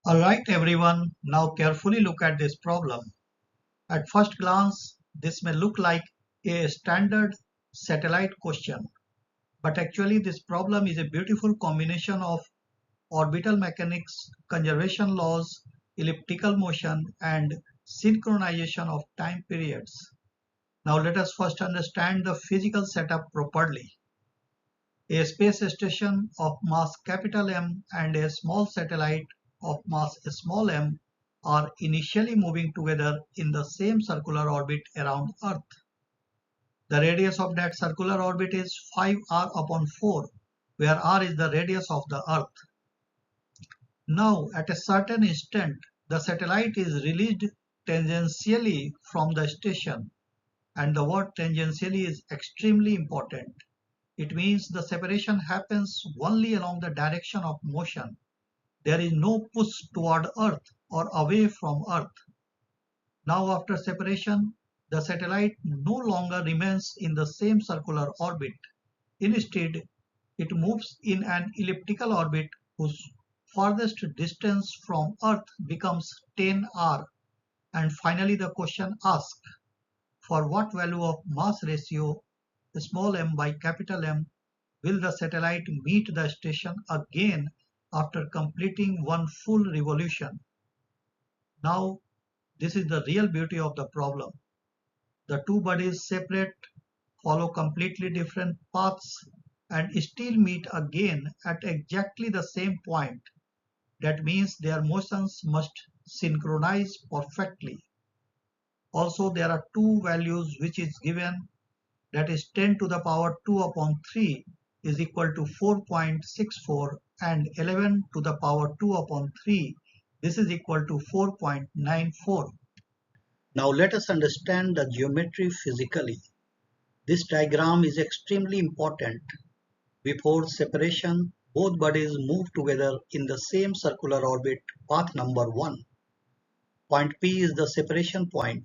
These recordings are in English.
Alright everyone, now carefully look at this problem. At first glance, this may look like a standard satellite question, but actually this problem is a beautiful combination of orbital mechanics, conservation laws, elliptical motion, and synchronization of time periods. Now let us first understand the physical setup properly. A space station of mass capital M and a small satellite of mass small m are initially moving together in the same circular orbit around Earth. The radius of that circular orbit is 5r upon 4, where r is the radius of the Earth. Now, at a certain instant, the satellite is released tangentially from the station, and the word tangentially is extremely important. It means the separation happens only along the direction of motion. There is no push toward Earth or away from Earth. Now after separation, the satellite no longer remains in the same circular orbit. Instead, it moves in an elliptical orbit whose farthest distance from Earth becomes 10r. And finally the question asked, for what value of mass ratio small m by capital M will the satellite meet the station again after completing one full revolution? Now, this is the real beauty of the problem. The two bodies separate, follow completely different paths, and still meet again at exactly the same point. That means their motions must synchronize perfectly. Also, there are two values which is given, that is 10 to the power 2 upon 3 is equal to 4.64, and 11 to the power 2 upon 3, this is equal to 4.94. Now let us understand the geometry physically. This diagram is extremely important. Before separation, both bodies move together in the same circular orbit, path number 1. Point P is the separation point.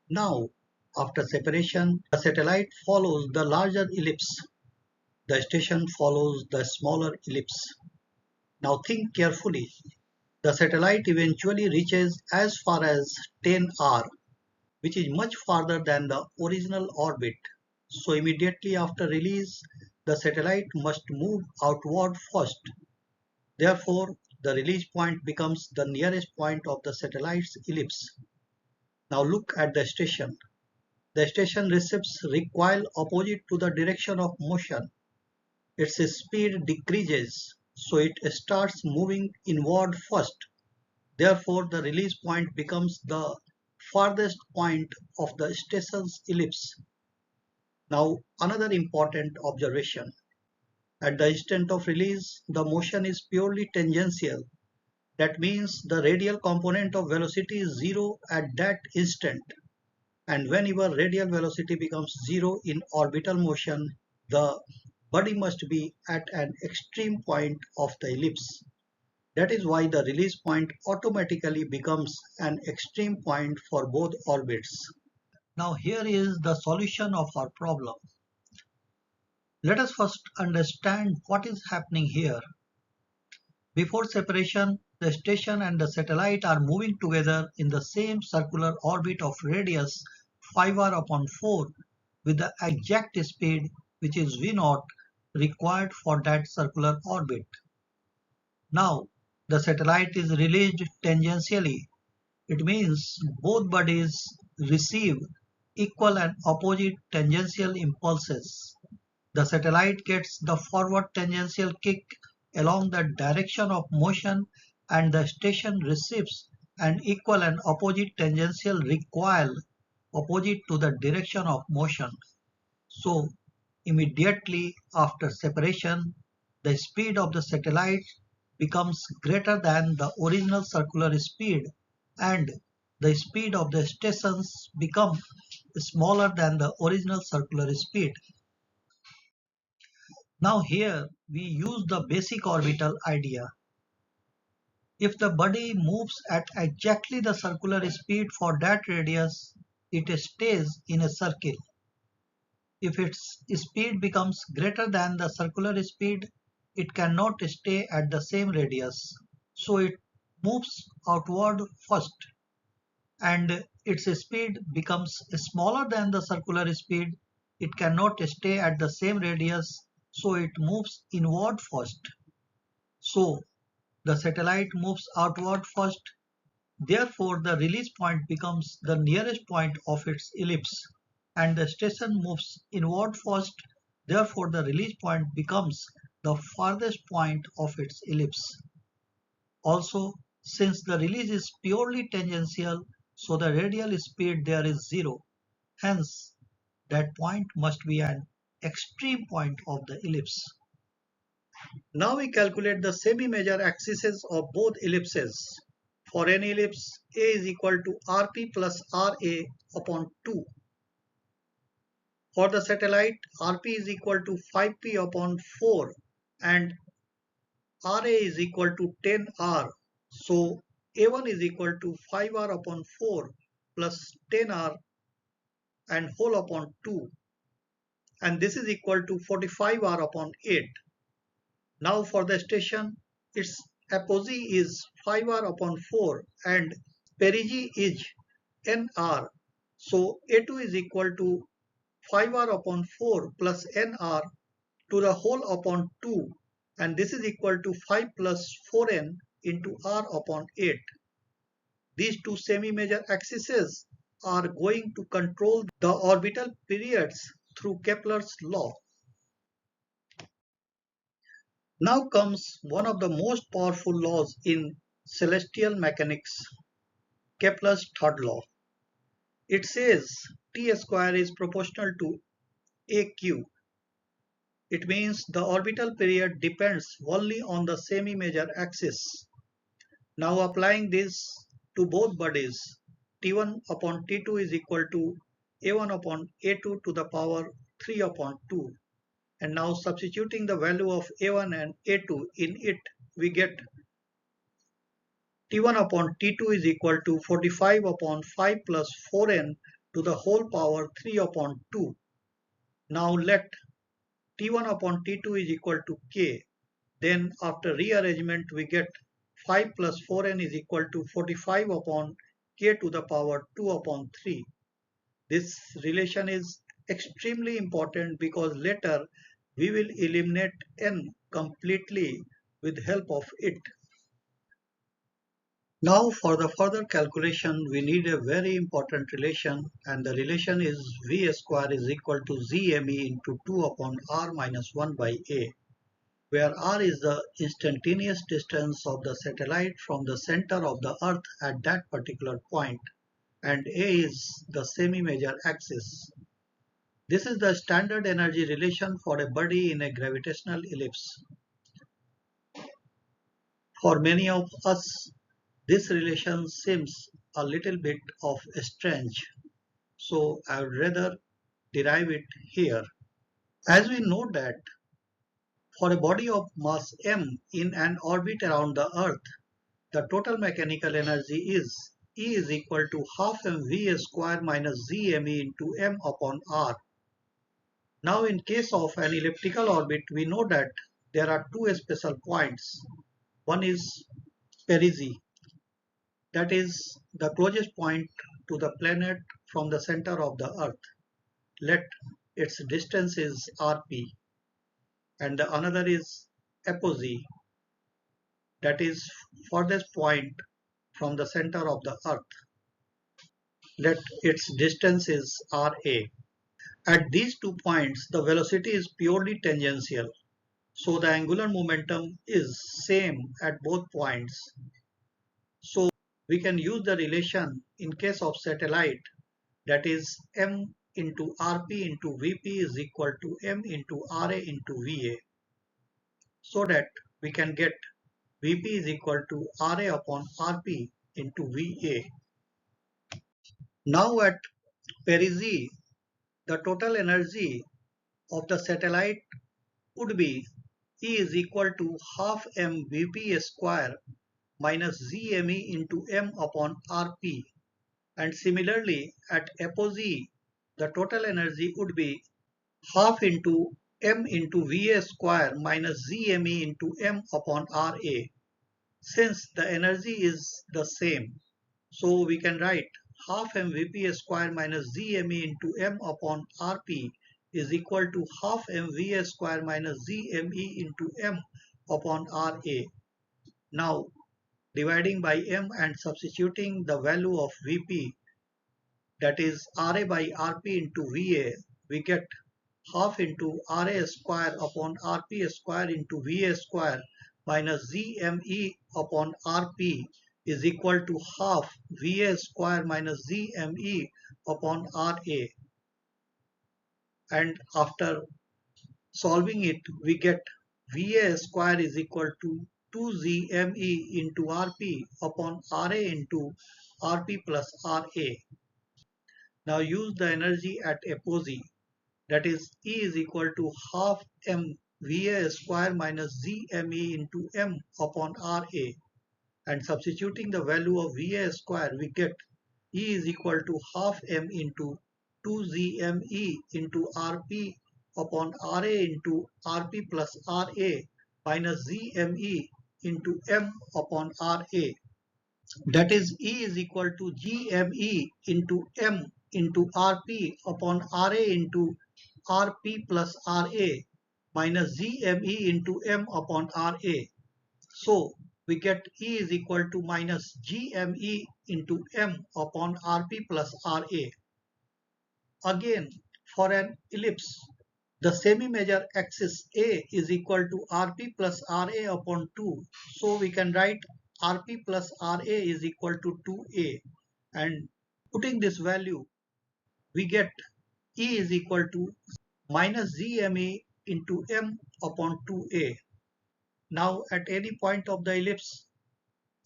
Now, after separation, the satellite follows the larger ellipse. The station follows the smaller ellipse. Now think carefully. The satellite eventually reaches as far as 10r, which is much farther than the original orbit. So immediately after release, the satellite must move outward first. Therefore, the release point becomes the nearest point of the satellite's ellipse. Now look at the station. The station receives recoil opposite to the direction of motion. Its speed decreases, so it starts moving inward first. Therefore, the release point becomes the farthest point of the station's ellipse. Now, another important observation. At the instant of release, the motion is purely tangential. That means the radial component of velocity is zero at that instant. And whenever radial velocity becomes zero in orbital motion, the body must be at an extreme point of the ellipse. That is why the release point automatically becomes an extreme point for both orbits. Now here is the solution of our problem. Let us first understand what is happening here. Before separation, the station and the satellite are moving together in the same circular orbit of radius 5r upon 4 with the exact speed, which is v0, required for that circular orbit. Now, the satellite is released tangentially. It means both bodies receive equal and opposite tangential impulses. The satellite gets the forward tangential kick along the direction of motion, and the station receives an equal and opposite tangential recoil opposite to the direction of motion. So, immediately after separation, the speed of the satellite becomes greater than the original circular speed, and the speed of the stations becomes smaller than the original circular speed. Now here we use the basic orbital idea. If the body moves at exactly the circular speed for that radius, it stays in a circle. If its speed becomes greater than the circular speed, it cannot stay at the same radius, so it moves outward first and its speed becomes smaller than the circular speed, it cannot stay at the same radius, so it moves inward first. So the satellite moves outward first, therefore the release point becomes the nearest point of its ellipse, and the station moves inward first, therefore the release point becomes the farthest point of its ellipse. Also, since the release is purely tangential, so the radial speed there is zero. Hence, that point must be an extreme point of the ellipse. Now we calculate the semi-major axes of both ellipses. For any ellipse, A is equal to Rp plus Ra upon 2. For the satellite, Rp is equal to 5p upon 4 and Ra is equal to 10R. So A1 is equal to 5R upon 4 plus 10R and whole upon 2, and this is equal to 45R upon 8. Now for the station, its apogee is 5R upon 4 and perigee is NR. So A2 is equal to 5R upon 4 plus NR to the whole upon 2, and this is equal to 5 plus 4n into R upon 8. These two semi-major axes are going to control the orbital periods through Kepler's law. Now comes one of the most powerful laws in celestial mechanics, Kepler's third law. It says T square is proportional to AQ. It means the orbital period depends only on the semi-major axis. Now applying this to both bodies, T1 upon T2 is equal to A1 upon A2 to the power 3 upon 2. And now substituting the value of A1 and A2 in it, we get T1 upon T2 is equal to 45 upon 5 plus 4n to the whole power 3 upon 2. Now let T1 upon T2 is equal to K. Then after rearrangement we get 5 plus 4n is equal to 45 upon K to the power 2 upon 3. This relation is extremely important because later we will eliminate n completely with help of it. Now for the further calculation we need a very important relation, and the relation is V square is equal to ZME into 2 upon R minus 1 by A, where R is the instantaneous distance of the satellite from the center of the Earth at that particular point, and A is the semi-major axis. This is the standard energy relation for a body in a gravitational ellipse. For many of us, this relation seems a little bit of strange, so I would rather derive it here. As we know that for a body of mass m in an orbit around the Earth, the total mechanical energy is E is equal to half mv square minus zme into m upon r. Now in case of an elliptical orbit, we know that there are two special points. One is perigee, that is the closest point to the planet from the center of the Earth. Let its distance is rp. And the another is apogee, that is farthest point from the center of the Earth. Let its distance is Ra. At these 2 points, the velocity is purely tangential, so the angular momentum is same at both points. So we can use the relation in case of satellite, that is m into Rp into Vp is equal to m into Ra into Va, so that we can get Vp is equal to Ra upon Rp into Va. Now at perigee, the total energy of the satellite would be E is equal to half m Vp square minus Zme into m upon Rp, and similarly at apogee the total energy would be half into m into Va square minus Zme into m upon Ra. Since the energy is the same, so we can write half mvp square minus gme into m upon rp is equal to half mva square minus gme into m upon ra. Now dividing by m and substituting the value of vp, that is ra by rp into va, we get half into ra square upon rp square into va square minus gme upon rp is equal to half va square minus gme upon ra. And after solving it, we get va square is equal to 2gme into rp upon ra into rp plus ra. Now use the energy at apogee, that is E is equal to half m Va square minus Gme into m upon Ra, and substituting the value of Va square, we get E is equal to half m into 2Gme into Rp upon Ra into Rp plus Ra minus Gme into m upon Ra. That is E is equal to Gme into m into Rp upon Ra into Rp plus Ra minus Gme into m upon Ra. So we get E is equal to minus Gme into m upon Rp plus Ra. Again, for an ellipse, the semi-major axis A is equal to Rp plus Ra upon 2. So we can write Rp plus Ra is equal to 2a, and putting this value, we get E is equal to minus Gme into m upon 2a. Now at any point of the ellipse,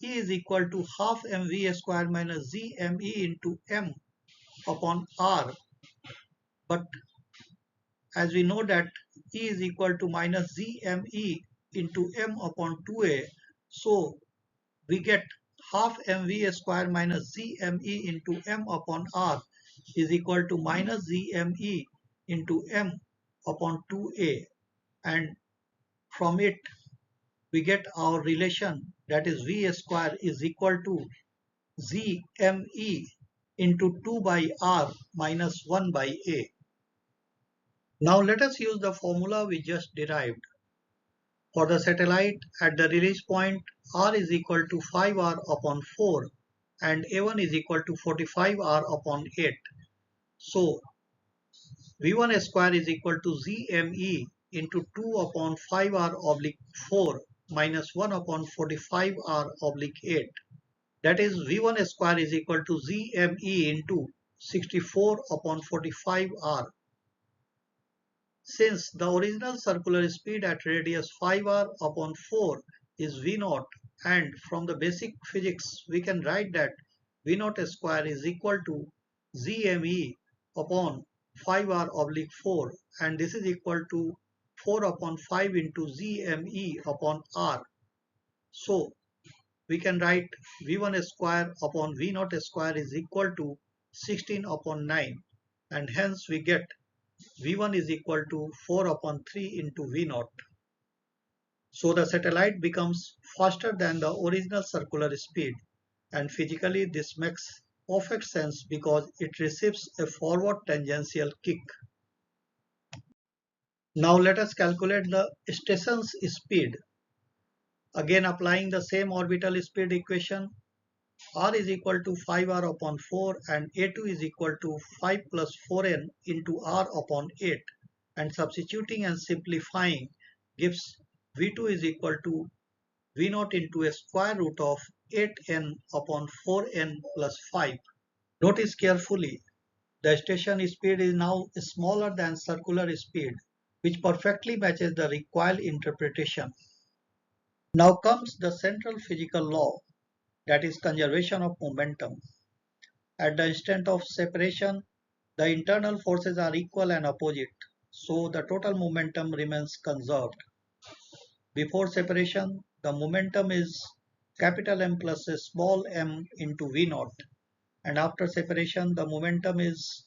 E is equal to half mv square minus Gme into m upon r, but as we know that E is equal to minus Gme into m upon 2a, so we get half mv square minus Gme into m upon r is equal to minus Gme into m upon 2a, and from it we get our relation, that is V square is equal to Gme into 2 by r minus 1 by a. Now let us use the formula we just derived. For the satellite at the release point, r is equal to 5r upon 4 and a1 is equal to 45r upon 8. So v1 square is equal to Gme into 2 upon 5r oblique 4 minus 1 upon 45r oblique 8. That is v1 square is equal to Gme into 64 upon 45r. Since the original circular speed at radius 5r upon 4 is v0, and from the basic physics we can write that v0 square is equal to Gme upon 5r oblique 4, and this is equal to 4 upon 5 into Gme upon r. So we can write v1 square upon v0 square is equal to 16 upon 9, and hence we get v1 is equal to 4 upon 3 into v0. So the satellite becomes faster than the original circular speed, and physically this makes perfect sense because it receives a forward tangential kick. Now let us calculate the station's speed. Again applying the same orbital speed equation, r is equal to 5r upon 4 and a2 is equal to 5 plus 4n into r upon 8, and substituting and simplifying gives v2 is equal to v0 into a square root of 8n upon 4n plus 5. Notice carefully, the station speed is now smaller than circular speed, which perfectly matches the recoil interpretation. Now comes the central physical law, that is conservation of momentum. At the instant of separation, the internal forces are equal and opposite, so the total momentum remains conserved. Before separation, the momentum is capital M plus a small m into v0, and after separation, the momentum is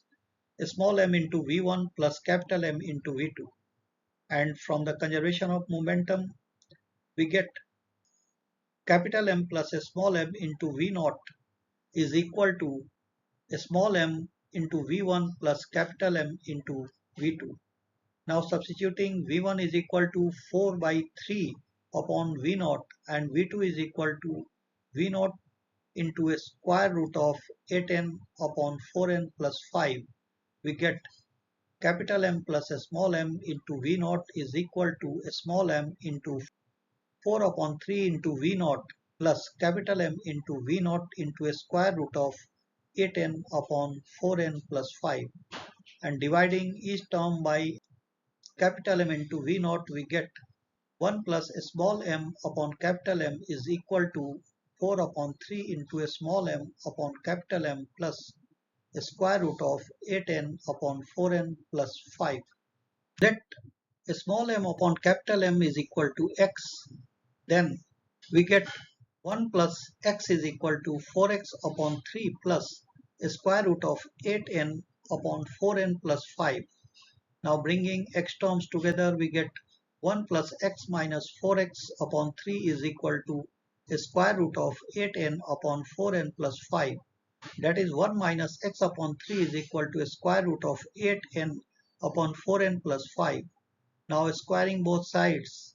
a small m into v1 plus capital M into v2. And from the conservation of momentum, we get capital M plus a small m into V naught is equal to a small m into V1 plus capital M into V2. Now substituting V1 is equal to 4 by 3 upon V naught and V2 is equal to V naught into a square root of 8n upon 4n plus 5, we get capital M plus a small m into V naught is equal to a small m into 4 upon 3 into V naught plus capital M into V naught into a square root of 8n upon 4n plus 5, and dividing each term by capital M into V naught, we get 1 plus a small m upon capital M is equal to 4 upon 3 into a small m upon capital M plus a square root of 8n upon 4n plus 5. Let a small m upon capital M is equal to x, then we get 1 plus x is equal to 4x upon 3 plus a square root of 8n upon 4n plus 5. Now bringing x terms together, we get 1 plus x minus 4x upon 3 is equal to a square root of 8n upon 4n plus 5. That is 1 minus x upon 3 is equal to a square root of 8n upon 4n plus 5. Now squaring both sides,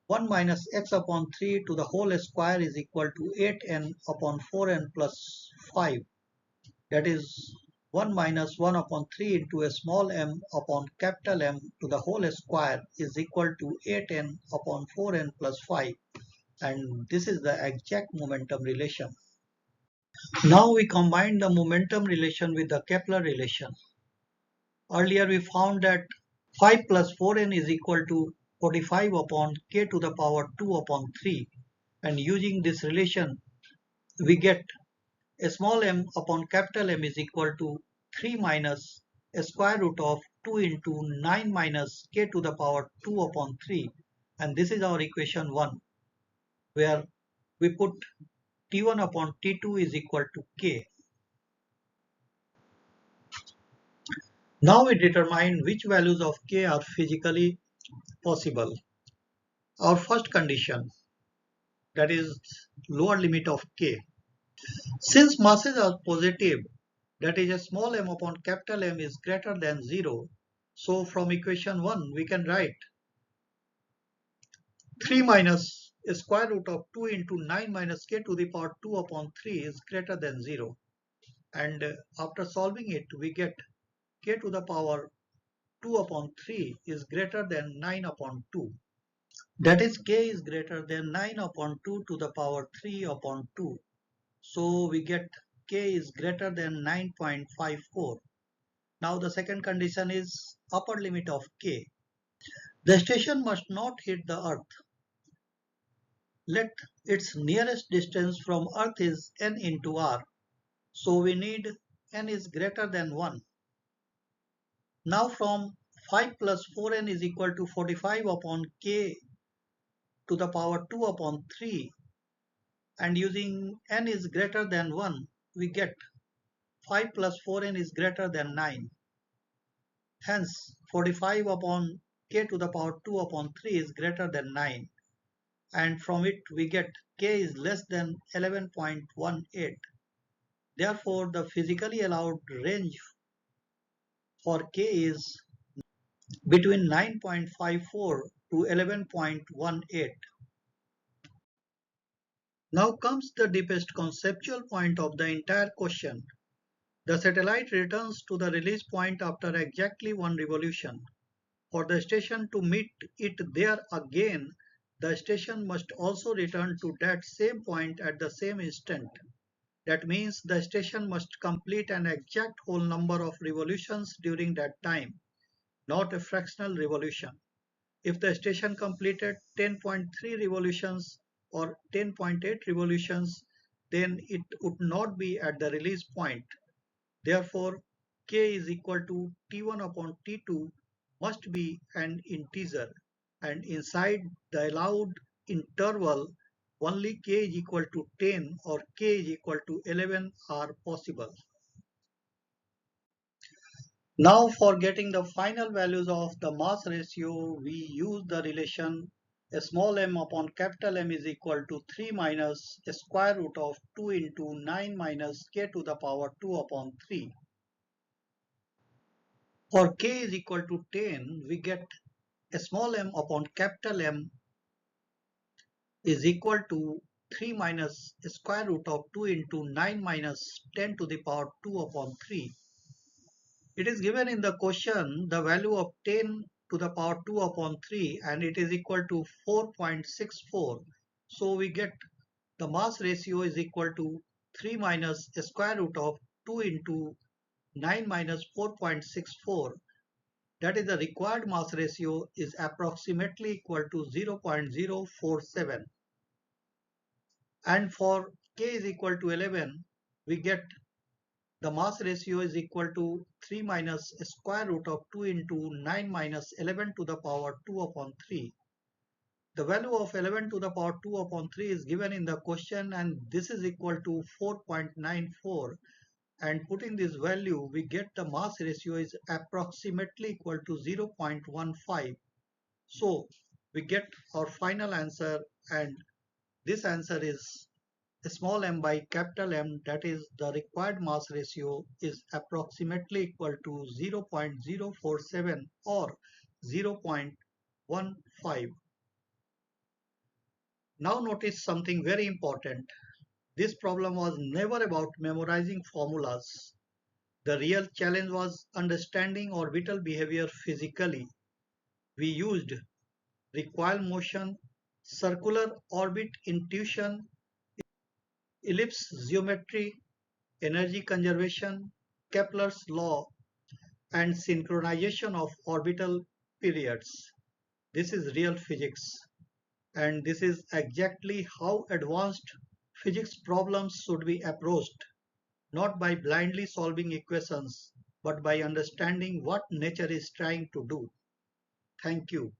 1 minus x upon 3 to the whole square is equal to 8n upon 4n plus 5. That is 1 minus 1 upon 3 into a small m upon capital M to the whole square is equal to 8n upon 4n plus 5, and this is the exact momentum relation. Now we combine the momentum relation with the Kepler relation. Earlier we found that 5 plus 4n is equal to 45 upon k to the power 2 upon 3, and using this relation we get a small m upon capital M is equal to 3 minus a square root of 2 into 9 minus k to the power 2 upon 3, and this is our equation 1, where we put T1 upon T2 is equal to k. Now we determine which values of k are physically possible. Our first condition, that is lower limit of k. Since masses are positive, that is a small m upon capital M is greater than 0, so from equation 1 we can write 3 minus a square root of 2 into 9 minus k to the power 2 upon 3 is greater than 0, and after solving it we get k to the power 2 upon 3 is greater than 9 upon 2. That is k is greater than 9 upon 2 to the power 3 upon 2. So we get k is greater than 9.54. Now the second condition is upper limit of k. The station must not hit the earth. Let its nearest distance from earth is n into r. So we need n is greater than 1. Now from 5 plus 4n is equal to 45 upon k to the power 2 upon 3, and using n is greater than 1, we get 5 plus 4n is greater than 9. Hence 45 upon k to the power 2 upon 3 is greater than 9, and from it we get k is less than 11.18. Therefore the physically allowed range for k is between 9.54 to 11.18. Now comes the deepest conceptual point of the entire question. The satellite returns to the release point after exactly one revolution. For the station to meet it there again, the station must also return to that same point at the same instant. That means the station must complete an exact whole number of revolutions during that time, not a fractional revolution. If the station completed 10.3 revolutions or 10.8 revolutions, then it would not be at the release point. Therefore, k is equal to T1 upon T2 must be an integer, and inside the allowed interval, only k is equal to 10 or k is equal to 11 are possible. Now for getting the final values of the mass ratio, we use the relation small m upon capital M is equal to 3 minus square root of 2 into 9 minus k to the power 2 upon 3. For k is equal to 10, we get small m upon capital M is equal to 3 minus square root of 2 into 9 minus 10 to the power 2 upon 3. It is given in the question the value of 10 to the power 2 upon 3 and it is equal to 4.64. So we get the mass ratio is equal to 3 minus square root of 2 into 9 minus 4.64. That is the required mass ratio is approximately equal to 0.047. And for k is equal to 11, we get the mass ratio is equal to 3 minus square root of 2 into 9 minus 11 to the power 2 upon 3. The value of 11 to the power 2 upon 3 is given in the question and this is equal to 4.94, and putting this value we get the mass ratio is approximately equal to 0.15. So we get our final answer, and this answer is small m by capital M, that is the required mass ratio is approximately equal to 0.047 or 0.15. Now notice something very important. This problem was never about memorizing formulas. The real challenge was understanding orbital behavior physically. We used recoil motion, circular orbit intuition, ellipse geometry, energy conservation, Kepler's law, and synchronization of orbital periods. This is real physics, and this is exactly how advanced physics problems should be approached, not by blindly solving equations, but by understanding what nature is trying to do. Thank you.